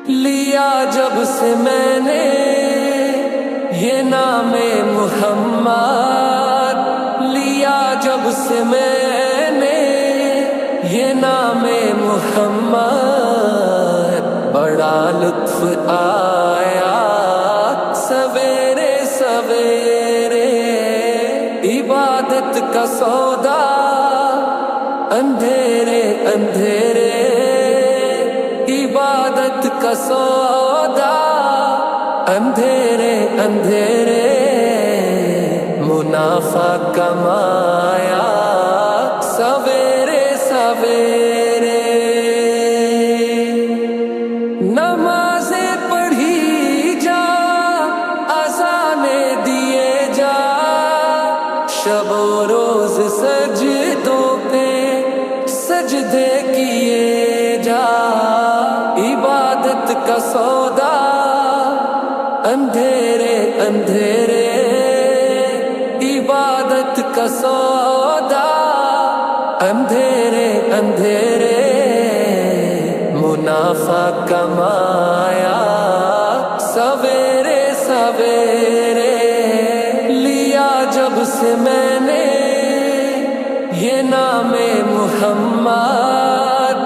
لیا جب سے میں نے یہ نام محمد، لیا جب سے میں نے یہ نام محمد، بڑا لطف آیا سویرے سویرے، عبادت کا سودا اندھیرے اندھیرے، عبادت کا سودا اندھیرے اندھیرے، منافع کمایا سویرے سویرے، نمازیں پڑھی جا، اذانیں دیے جا، شب و روز سجدوں پہ سجدے کیے جا، عبادت کا سودا اندھیرے اندھیرے، عبادت کا سودا اندھیرے اندھیرے، منافع کمایا سویرے سویرے، لیا جب سے میں نے یہ نام محمد،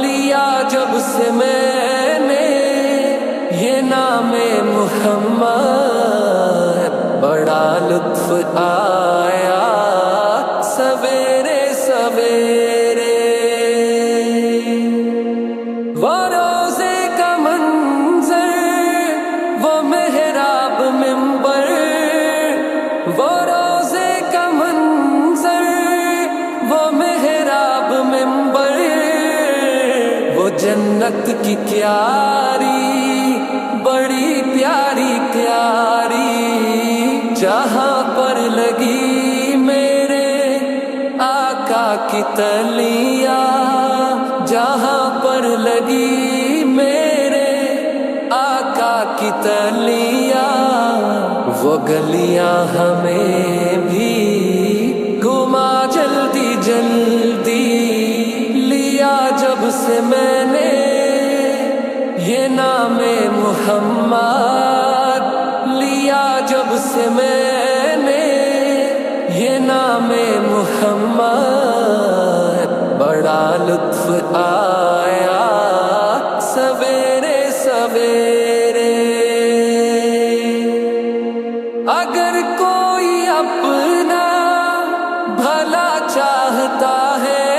لیا جب سے میں نے یہ نام محمد، بڑا لطف آیا سویرے سویرے، وہ روزے کا منظر، وہ محراب منبر، وہ روزے کا منظر، وہ محراب منبر، وہ جنت کی کیاری بڑی پیاری پیاری، جہاں پر لگی میرے آقا کی تلیاں، جہاں پر لگی میرے آقا کی تلیاں، وہ گلیاں ہمیں بھی گھما جلدی جلدی، لیا جب سے میں نے یہ نام محمد، لیا جب سے میں نے یہ نام محمد، بڑا لطف آیا سویرے سویرے، اگر کوئی اپنا بھلا چاہتا ہے،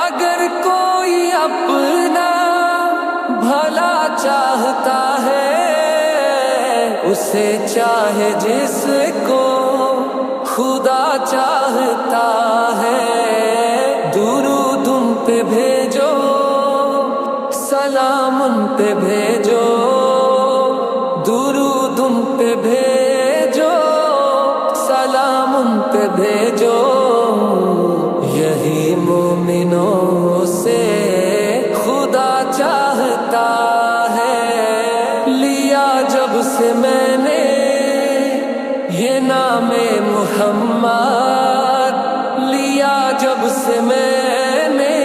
اگر کوئی اپنا بھلا چاہتا ہے، اسے چاہے جس کو خدا چاہتا ہے، درود ان پہ بھیجو، سلام ان پہ بھیجو، درود ان پہ بھیجو، سلام ان پہ بھیجو، یہی مومنوں سے خدا چاہتا ہے، لیا جب سے میں نے یہ نام محمد، لیا جب سے میں نے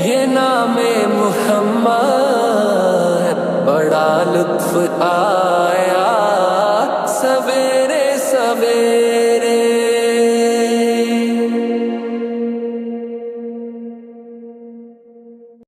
یہ نام محمد، بڑا لطف